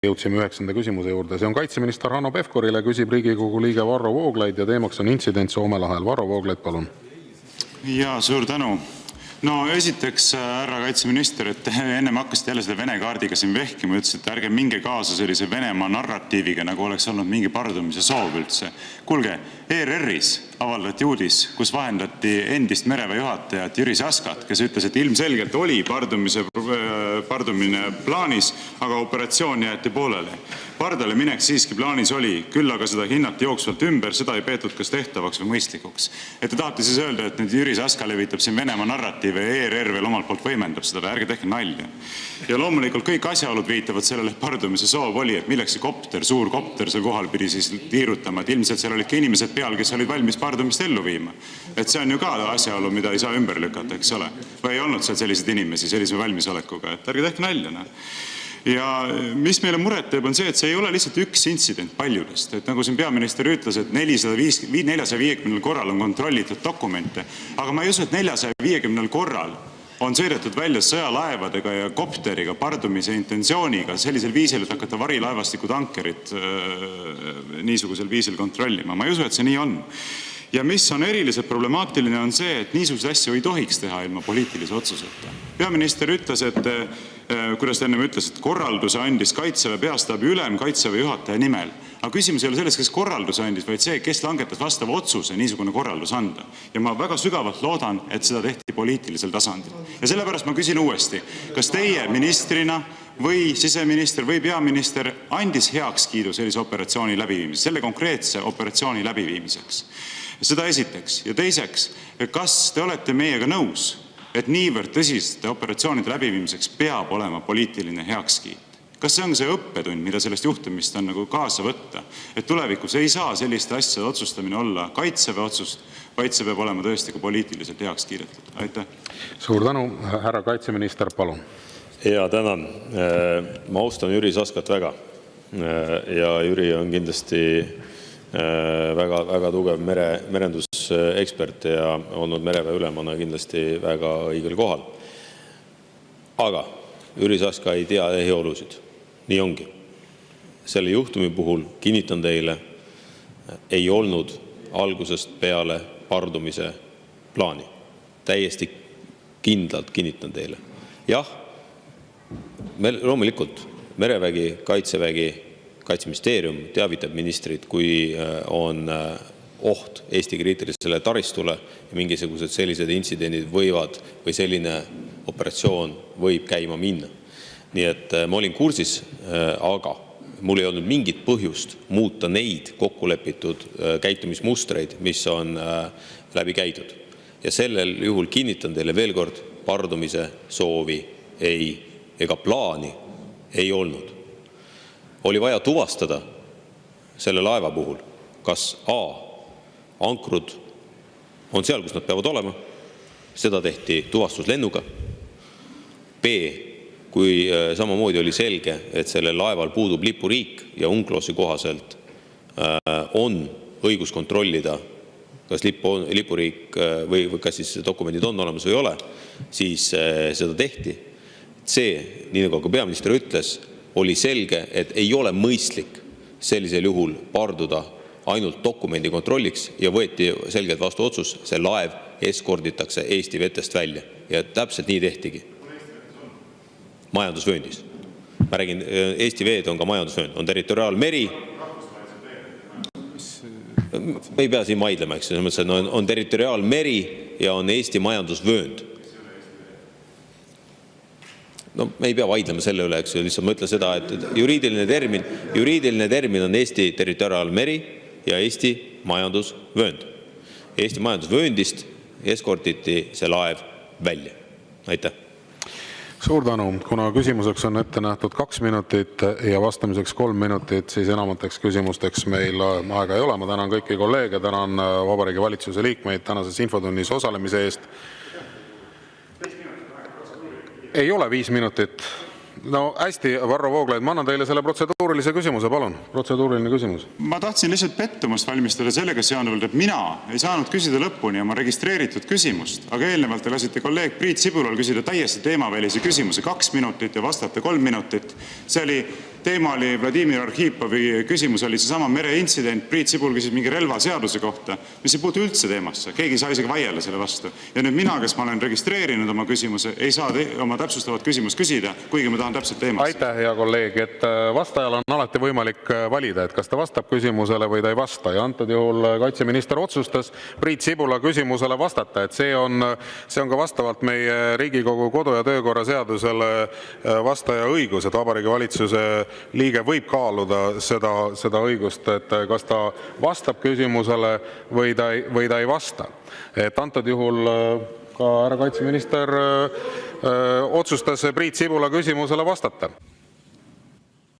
Jõudsime 9. küsimuse juurde. See on kaitseminister Hanno Pevkurile, küsib Riigikogu liige Varro Vooglaid ja teemaks on intsident Soome lahel. Varro Vooglaid, palun. Ja suur tänu. No esiteks, härra kaitseminister, et ennem hakkasite jälle selle Vene kaardiga siin vehkima, ütlesite, ärge minge kaasa sellise Venemaa narratiiviga, nagu oleks olnud mingi pardumise soov üldse. Kuulge, ERR-is avaldati uudis, kus vahendati endist mereväe juhatajat Jüri Saskat, kes ütles, et ilmselgelt oli pardumine plaanis, aga operatsioon jäeti pooleli. Pardale minek siiski plaanis oli, küll aga seda hinnati jooksvalt ümber, seda ei peetud kas tehtavaks või mõistlikuks. Et te tahate siis öelda, et nüüd Jüri Saska levitab siin Venemaa narratiive ja ERR veel omalt poolt võimendab seda, ärge tehke nalja. Ja loomulikult kõik asjaolud viitavad sellele, et pardumise soov oli, et milleks see kopter, suur kopter seal kohal pidi siis tiirutama, et ilmselt seal olid ka inimesed peal, kes olid valmis pardumist ellu viima. Et see on ju ka asjaolu, mida ei saa ümber lükata, eks ole. Või ei olnud seal selliseid inimesi sellise valmisolekuga, et ärge tehke nalja. Ja mis meile muret teeb, on see, et see ei ole lihtsalt üks intsident paljudest. Et nagu siin peaminister ütles, et 450 korral on kontrollitud dokumente, aga ma ei usu, et 450 korral on sõidetud välja sõjalaevadega ja kopteriga pardumise intentsiooniga sellisel viisil, et hakata varilaevastiku tankerit niisugusel viisil kontrollima. Ma ei usu, et see nii on. Ja mis on eriliselt problemaatiline, on see, et niisuguseid asju ei tohiks teha ilma poliitilise otsuseta. Peaminister ütles, et kuidas ta ennem ütles, et korralduse andis Kaitseväe peastaabi ülem Kaitseväe juhataja nimel. Aga küsimus ei ole selles, kes korralduse andis, vaid see, kes langetas vastava otsuse niisugune korraldus anda. Ja ma väga sügavalt loodan, et seda tehti poliitilisel tasandil. Ja sellepärast ma küsin uuesti, kas teie ministrina või siseminister või peaminister andis heakskiidu sellise operatsiooni läbiviimiseks, selle konkreetse operatsiooni läbiviimiseks? Seda esiteks. Ja teiseks, kas te olete meiega nõus, et niivõrd tõsiste operatsioonide läbiviimiseks peab olema poliitiline heakskiit? Kas see on see õppetund, mida sellest juhtumist on nagu kaasa võtta? Et tulevikus ei saa selliste asjade otsustamine olla Kaitseväe otsust, vaid see peab olema tõesti ka poliitiliselt heaks kiidetud. Aitäh. Suur tänu, härra kaitseminister, palun. Ja tänan. Ma austan Jüri Saskat väga. Ja Jüri on kindlasti väga tugev merendusekspert ja olnud mereväe ülemana kindlasti väga õigel kohal. Aga Jüri Saska ei tea ehiolusid. Nii ongi. Selle juhtumi puhul kinnitan teile, ei olnud algusest peale pardumise plaani. Täiesti kindlalt kinnitan teile. Jah, loomulikult merevägi, Kaitsevägi, Kaitseministeerium teavitab ministrit, kui on oht Eesti kriitilisele taristule ja mingisugused sellised intsidendid võivad või selline operatsioon võib käima minna. Nii et ma olin kursis, aga mul ei olnud mingit põhjust muuta neid kokkulepitud käitumismustreid, mis on läbi käidud. Ja sellel juhul kinnitan teile veel kord, pardumise soovi ega plaani ei olnud. Oli vaja tuvastada selle laeva puhul, kas A, ankrud on seal, kus nad peavad olema. Seda tehti tuvastuslennuga. B, kui samamoodi oli selge, et sellel laeval puudub lipuriik ja UNCLOS-i kohaselt on õigus kontrollida, kas lipuriik või kas siis dokumendid on olemas või ei ole, siis seda tehti. C, nii nagu ka peaminister ütles, oli selge, et ei ole mõistlik sellisel juhul parduda ainult dokumendi kontrolliks ja võeti selgelt vastu otsus, see laev eskorditakse Eesti vetest välja. Ja täpselt nii tehtigi. Majandusvööndis. Ma räägin, Eesti veed on ka majandusvöönd, on territoriaalmeri. Me ei pea siin maidlema, eks. On territoriaalmeri ja on Eesti majandusvöönd. No me ei pea vaidlema selle üle, eks ju, lihtsalt ma ütlen seda, et juriidiline termin on Eesti territoriaalmeri ja Eesti majandusvöönd. Eesti majandusvööndist eskortiti see laev välja. Aitäh. Suur tänu. Kuna küsimuseks on ette nähtud 2 minutit ja vastamiseks 3 minutit, siis enamateks küsimusteks meil aega ei ole. Ma tänan kõiki kolleege, tänan Vabariigi Valitsuse liikmeid tänases infotunnis osalemise eest. Ei ole 5 minutit. No hästi, Varro Vooglaid, ma annan teile selle protseduurilise küsimuse, palun. Protseduuriline küsimus. Ma tahtsin lihtsalt pettumust valmistada sellega seonduvalt, et mina ei saanud küsida lõpuni oma registreeritud küsimust, aga eelnevalt te lasite kolleeg Priit Sibulal küsida täiesti teemavälise küsimuse 2 minutit ja vastata 3 minutit. See oli teema oli Vladimir Arhipovi küsimus, oli seesama mereintsident, Priit Sibul küsis mingi relvaseaduse kohta, mis ei puutu üldse teemasse, keegi ei saa isegi vaielda selle vastu. Ja nüüd mina, kes ma olen registreerinud oma küsimuse, ei saa oma täpsustavat küsimust küsida, kuigi ma tahan täpselt teemasse. Aitäh, hea kolleeg, et vastajal on alati võimalik valida, et kas ta vastab küsimusele või ta ei vasta. Ja antud juhul kaitseminister otsustas Priit Sibula küsimusele vastata, et see on ka vastavalt meie Riigikogu kodu- ja töökorra seadusele vastaja õigus, et Vabariigi Valitsuse liige võib kaaluda seda õigust, et kas ta vastab küsimusele või ta ei vasta. Et antud juhul ka härra kaitseminister otsustas Priit Sibula küsimusele vastata.